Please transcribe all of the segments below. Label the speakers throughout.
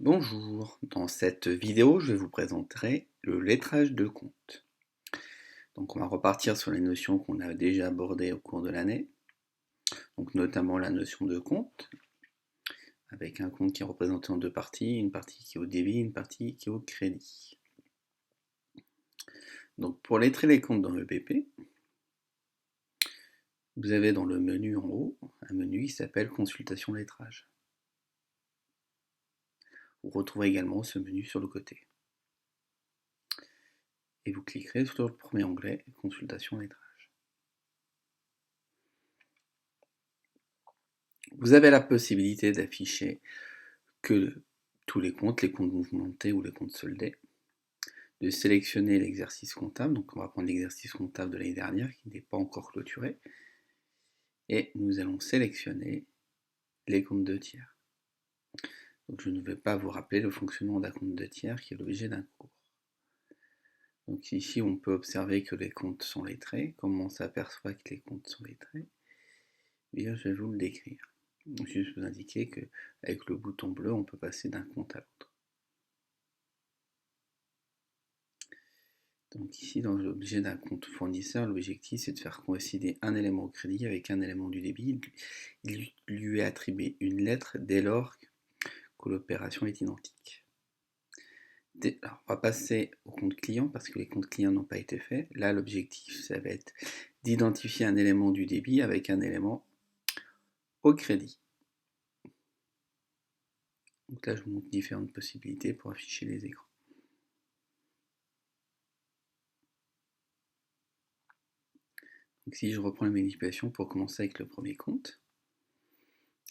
Speaker 1: Bonjour, dans cette vidéo, je vous présenterai le lettrage de compte. Donc on va repartir sur les notions qu'on a déjà abordées au cours de l'année, donc notamment la notion de compte, avec un compte qui est représenté en deux parties, une partie qui est au débit, une partie qui est au crédit. Donc pour lettrer les comptes dans le BP, vous avez dans le menu en haut, un menu qui s'appelle Consultation lettrage. Vous retrouverez également ce menu sur le côté. Et vous cliquerez sur le premier onglet, Consultation lettrage. Vous avez la possibilité d'afficher que tous les comptes mouvementés ou les comptes soldés, de sélectionner l'exercice comptable, donc on va prendre l'exercice comptable de l'année dernière qui n'est pas encore clôturé, et nous allons sélectionner les comptes de tiers. Donc je ne vais pas vous rappeler le fonctionnement d'un compte de tiers qui est l'objet d'un cours. Donc ici on peut observer que les comptes sont lettrés. Comment on s'aperçoit que les comptes sont lettrés? Eh bien, je vais vous le décrire. Je vais juste vous indiquer qu'avec le bouton bleu, on peut passer d'un compte à l'autre. Donc ici, dans l'objet d'un compte fournisseur, l'objectif c'est de faire coïncider un élément au crédit avec un élément du débit. Il lui est attribué une lettre dès lors que l'opération est identique. Alors, on va passer au compte client parce que les comptes clients n'ont pas été faits. Là, l'objectif, ça va être d'identifier un élément du débit avec un élément au crédit. Donc là, je vous montre différentes possibilités pour afficher les écrans. Donc si je reprends la manipulation pour commencer avec le premier compte,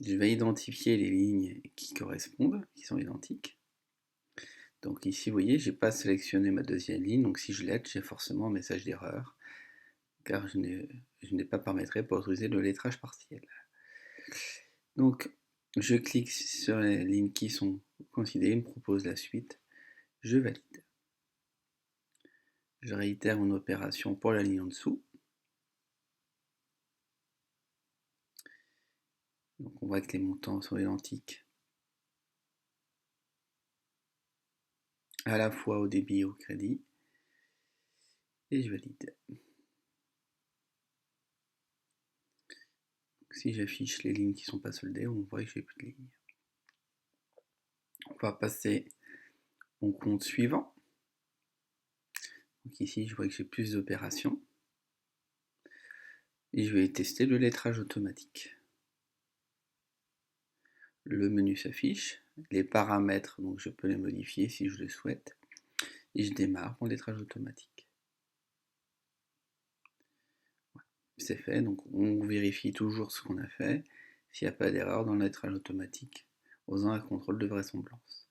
Speaker 1: je vais identifier les lignes qui correspondent, qui sont identiques. Donc ici, vous voyez, je n'ai pas sélectionné ma deuxième ligne, donc si je lettre, j'ai forcément un message d'erreur, car je n'ai pas paramétré pour autoriser le lettrage partiel. Donc, je clique sur les lignes qui sont considérées, il me propose la suite, je valide. Je réitère mon opération pour la ligne en dessous. Donc on voit que les montants sont identiques à la fois au débit et au crédit. Et je valide. Donc, si j'affiche les lignes qui ne sont pas soldées, on voit que j'ai plus de lignes. On va passer au compte suivant. Donc ici, je vois que j'ai plus d'opérations. Et je vais tester le lettrage automatique. Le menu s'affiche, les paramètres, donc je peux les modifier si je le souhaite. Et je démarre mon lettrage automatique. C'est fait, donc on vérifie toujours ce qu'on a fait, s'il n'y a pas d'erreur dans le lettrage automatique, en faisant un contrôle de vraisemblance.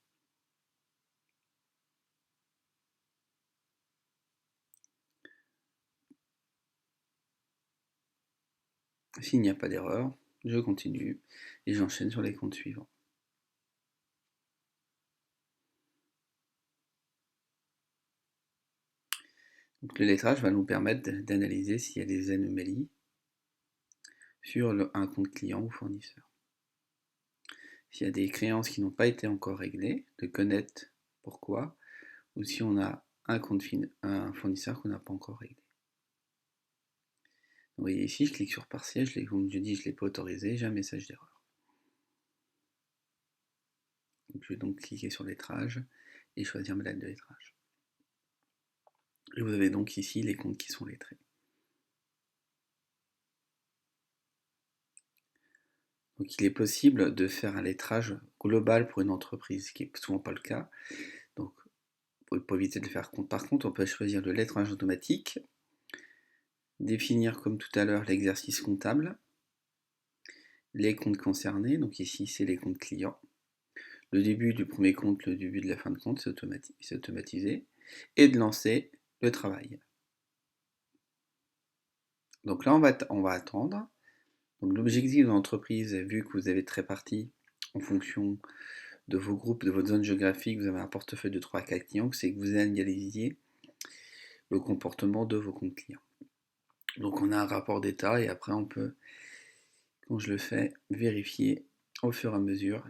Speaker 1: S'il n'y a pas d'erreur, je continue et j'enchaîne sur les comptes suivants. Donc le lettrage va nous permettre d'analyser s'il y a des anomalies sur un compte client ou fournisseur. S'il y a des créances qui n'ont pas été encore réglées, de connaître pourquoi, ou si on a un fournisseur qu'on n'a pas encore réglé. Vous voyez ici, je clique sur partiel, comme je dis, je ne l'ai pas autorisé, j'ai un message d'erreur. Je vais donc cliquer sur lettrage et choisir ma date de lettrage. Et vous avez donc ici les comptes qui sont lettrés. Donc il est possible de faire un lettrage global pour une entreprise, ce qui n'est souvent pas le cas. Donc pour éviter de faire compte par compte, on peut choisir le lettrage automatique, définir comme tout à l'heure l'exercice comptable, les comptes concernés, donc ici c'est les comptes clients, le début du premier compte, le début de la fin de compte, c'est automatisé, et de lancer le travail. Donc là on va attendre. Donc l'objectif de l'entreprise, vu que vous avez très réparti en fonction de vos groupes, de votre zone géographique, vous avez un portefeuille de 3 à 4 clients, c'est que vous analysiez le comportement de vos comptes clients. Donc on a un rapport d'état et après on peut, quand je le fais, vérifier au fur et à mesure